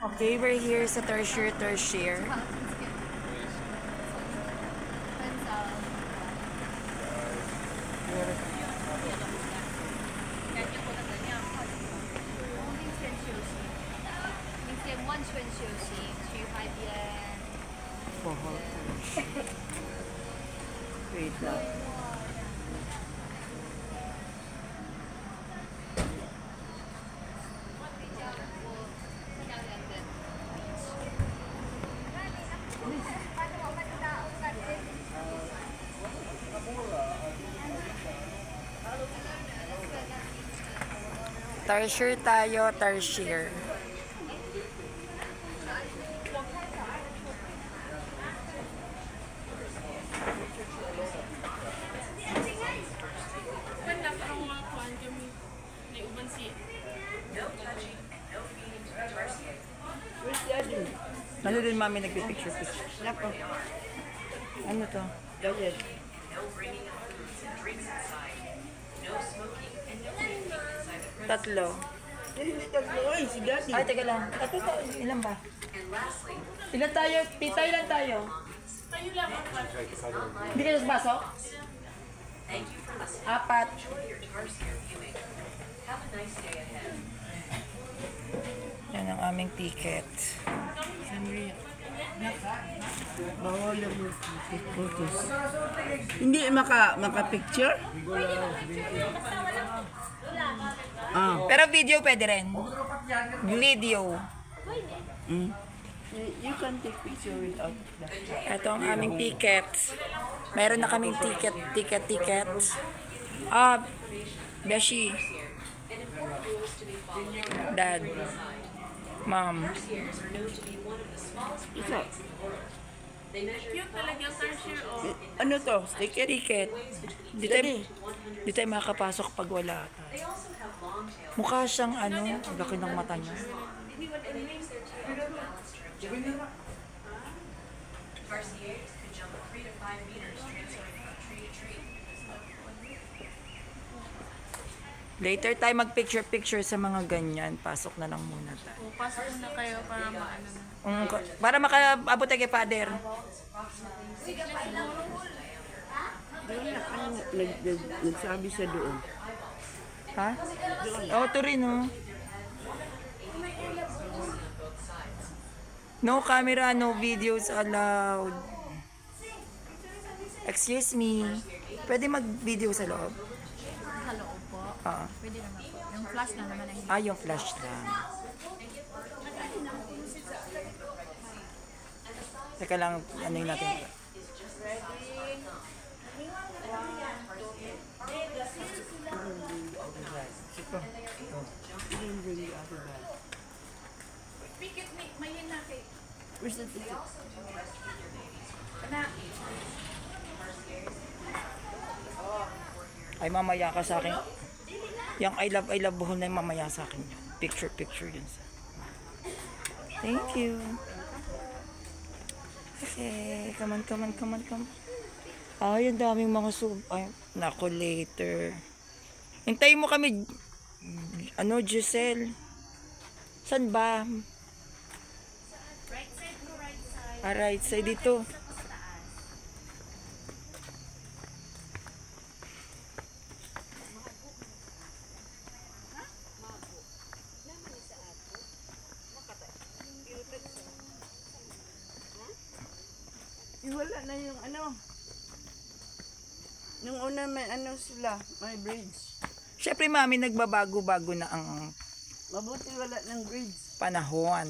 Okay, we're here sa tertiary. Wait lang. Tertiary tayo, tertiary. Ano din mami nagpipicture? Nako. Ano to? Diet. Tatlo. Ay, si Daddy. Ay, teka lang. Ito, ilan ba? Ilan tayo? Tita, ilan tayo? Hindi kayo pasok? Apat. Yan ang aming ticket. Bawal lang yung photos. Hindi maka-picture? Pero video pwede rin. Video. You can take picture without that. Ito ang aming ticket. Meron na kaming ticket. Beshi. Dad. Mom. Isa. Cute talaga, tertiary o. Ano to? Ticket? Ticket. Di tayo makakapasok pag wala tayo. Mukha siyang ang laki ng mata niya. Later tayo mag-picture sa mga ganyan. Pasok na lang muna tayo. Pasok na kayo para maano na. Para makaabot tayo kay Father. Doon na nagsabi siya doon. Ha? Oh, ito rin, oh. No camera, no videos allowed. Excuse me. Pwede mag-video sa loob? Sa loob po. Pwede naman po. Yung flash na naman ang Yung flash lang. Teka lang, ano yung natin? Where's the ticket? Ay, mamaya ka sa akin. Yung I love buhol na yung mamaya sa akin. Picture yun. Thank you. Okay, come on. Ay, ang daming mga Ay, nako, later. Hintayin mo kami, Giselle. San ba? Right side dito. Wala na yung ano. Nung una may sila, may bridge. Siyempre, mami, nagbabago-bago na ang Mabuti wala ng bridge. panahon.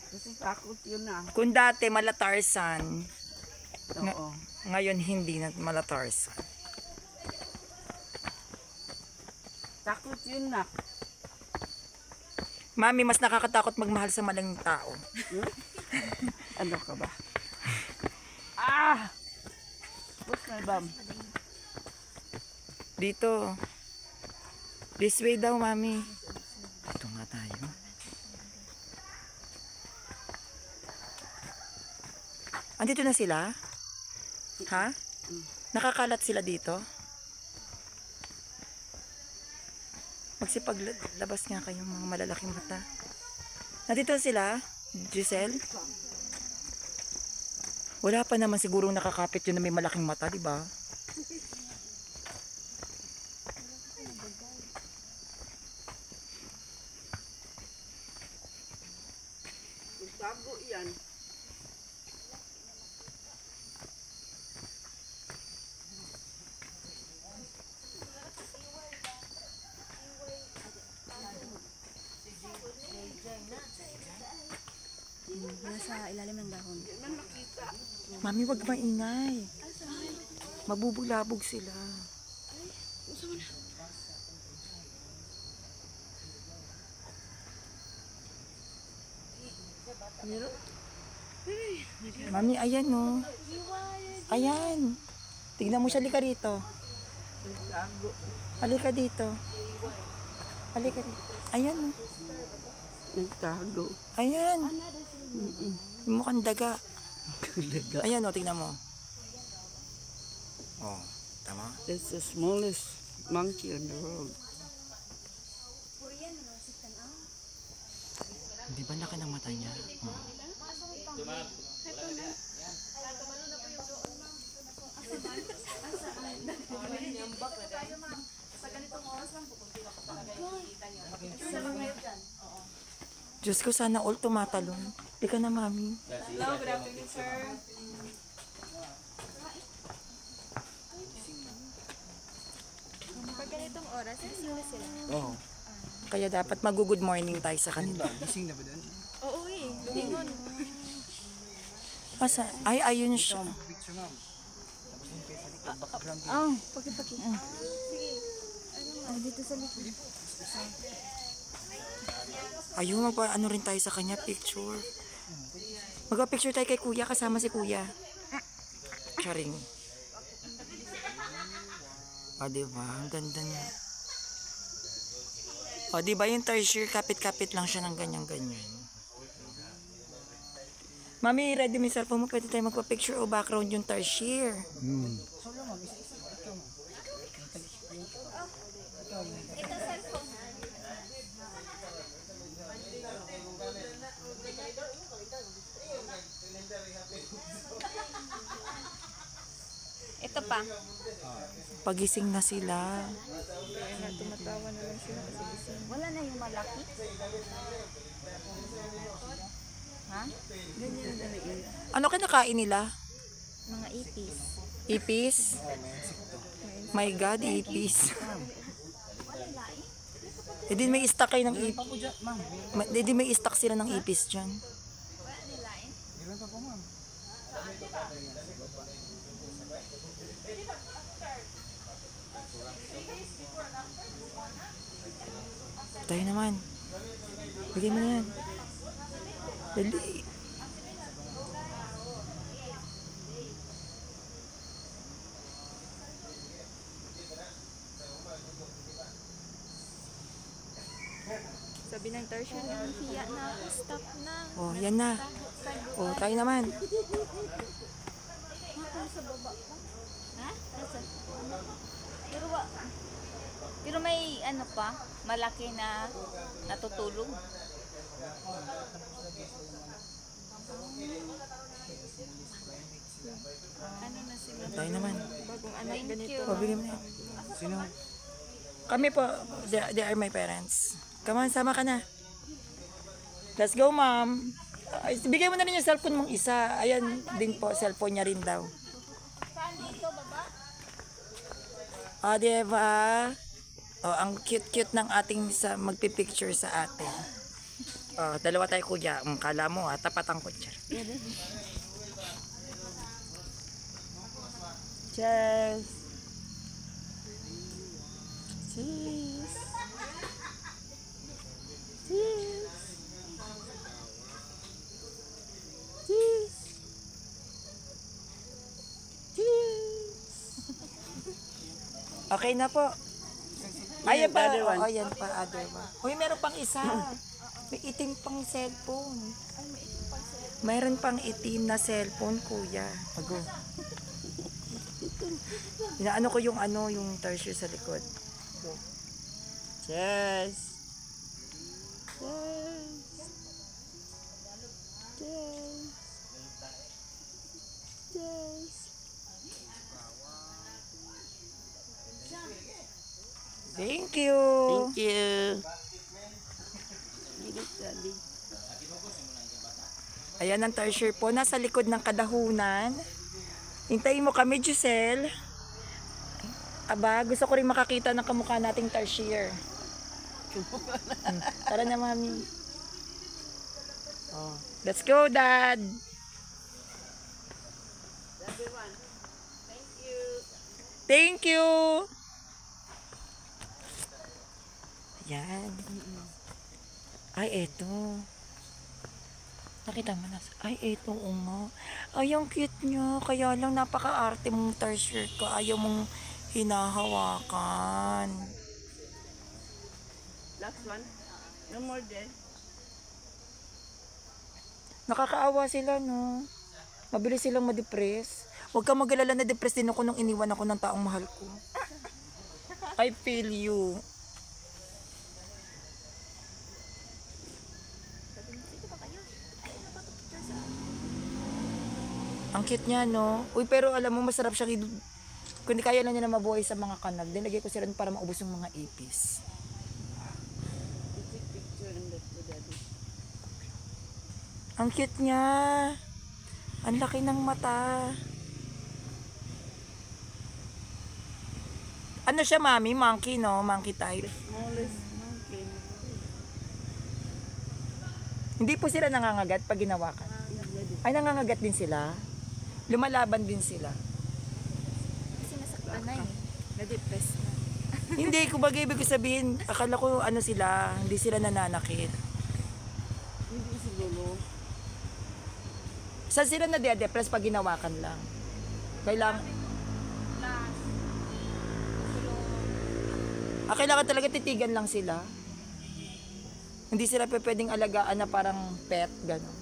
Kasi takot yun na. Kung dati malatarsan, Oo. ngayon hindi na malatarsan. Takot yun na. Mami, mas nakakatakot magmahal sa maling tao. Ano ka ba? What's my bum? Dito. This way daw, mami. Ito nga tayo. Andito na sila? Ha? Nakakalat sila dito? Magsipaglabas nga kayong mga malalaking mata. Nandito sila, Giselle? Wala pa naman sigurong nakakapit yun na may malaking mata, di ba? Tago yan. Nasa ilalim ng dahon. Mami, wag maingay. Mabubulabog sila. Mami, ayan no. Ayan. Tignan mo siya, halika rito. Tago. Halika dito. Halika dito. Ayan no. Nagtago. Ayan. Yung mukhang daga. Ayan o, tingnan mo. Oh, tama? That's the smallest monkey in the world. Di ba laki ng mata niya? Oh. Diyos ko, sana all tumatalon. Di ka na, mami. Hello, good afternoon, sir. Pag ganitong oras, gising na sila. Oo. Kaya dapat mag-good morning tayo sa kanila. Gising na ba doon? Oo eh, lingon. Asa? Ay, ayun siya. Picture ma'am. Tapos yung face sa likod, background. Oh, paki-paki. Sige. Ano dito sa likod? Ayun, ano rin tayo sa kanya, picture. Magpa-picture tayo kay kuya, kasama si kuya. Charing. O, diba? Ang ganda niya. O, diba yung tertiary, kapit-kapit lang siya ng ganyan-ganyan. Mami, ready mo yung cellphone mo? Pwede tayo magpa-picture o background yung tertiary. Ito pa. Pagising na sila. Wala na yung malaki. Ha? Ano kinakain nila? Mga ipis. Ipis? My God, ipis. E din may stock kayo ng ipis. E din may stock sila ng ipis dyan. Meron pa po ma'am. Tayo naman. Bigay mo na yan. Dali. Sabi ng tertiary, hiya na ako, stop na. Oh, yan na. Oh, tayo naman. Ha? Pero may ano pa, malaki na natutulog. Ano na sila? Tayo naman. Bagong anak ganito. Oh, bigay mo na yan. Sino? Kami po, they are my parents. Come on, sama ka na. Let's go, ma'am. Ay, bigay mo na rin yung cellphone mong isa. Ayan din po, cellphone niya rin daw. O, diba? O, ang cute-cute ng ating magpipicture sa atin. O, dalawa tayo kuya. Kala mo tapatang ko dyan. Cheers. Cheese. Cheese. Cheese. Okay na po. Ayan pa. other one. Oh, ayan pa. Other one. Uy, meron pang isa. May itim pang cellphone. Mayroon pang itim na cellphone, kuya. Ago. Inaano ko yung yung tertiary sa likod. Yes. Yes. Yes. Yes. Thank you. Thank you. Daddy. Ayan ang tarsier po. Nasa likod ng kadahunan. Hintayin mo kami, Giselle. Aba, gusto ko rin makakita ng kamukha nating tarsier. Tara na, mami. Oh. Let's go, Dad. Everyone, thank you. Thank you. Ayan. Ay, eto. Nakita mo na. Ay, eto, nga. Ay, ang cute nyo. Kaya lang napaka-arte mong tarsier ko. Ayaw mong hinahawakan. Last one. No more there. Nakakaawa sila, no? Mabilis silang ma-depress. Huwag kang mag-alala, na depress din ako nung iniwan ako ng taong mahal ko. I feel you. Ang cute niya, no? Uy, pero alam mo, masarap siya. Kung di kaya na niya na mabuhay sa mga kanal, dinagay ko sila para maubos yung mga ipis. Take picture and let to daddy. Ang cute niya. Ang laki ng mata. Ano siya, mami? Monkey, no? Monkey type. Smallest monkey. Hindi po sila nangangagat pag ginawakan. Ay, nangangagat din sila. Lumalaban din sila. Kasi nasaktan na eh. Na-depress na. Hindi, kumbaga ibig ko sabihin, akala ko ano sila, hindi sila nananakit. Hindi siguro. Saan sila na-depress pag ginawakan lang? Kailangan, kailangan talaga titigan lang sila. Hindi sila pwedeng alagaan na parang pet, gano'n.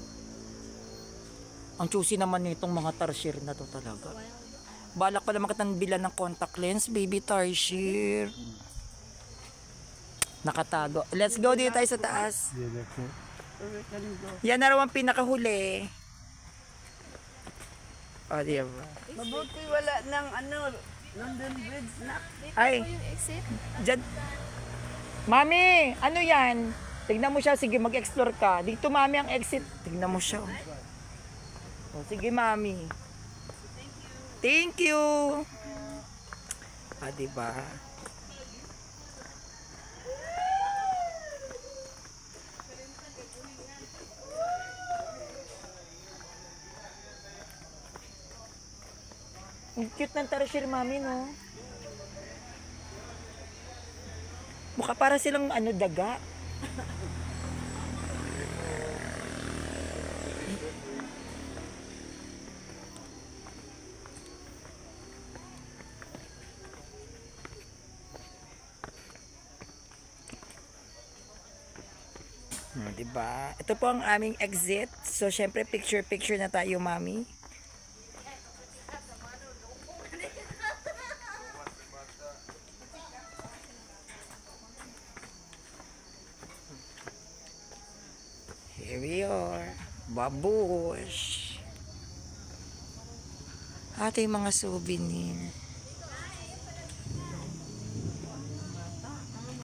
Ang choosy naman nitong mga tarsier na to talaga. Balak pala makitang bilan ng contact lens, baby tarsier. Nakatago. Let's go dito tayo sa taas. Where can you go? Yan na raw ang pinakahuli. O, diba? Mabuti wala ng ano, London Bridge na. Ay, Yung exit? dyan. Mami, ano yan? Tignan mo siya. Sige, mag-explore ka. Dito, mami, ang exit. Tignan mo siya. O, sige, mami. Thank you. Ah, diba? Ang cute ng tarsier, mami, no? Mukha para silang ano, daga. Diba? Ito po ang aming exit. So, syempre, picture-picture na tayo, mami. Here we are. Babush. Ito yung mga souvenir.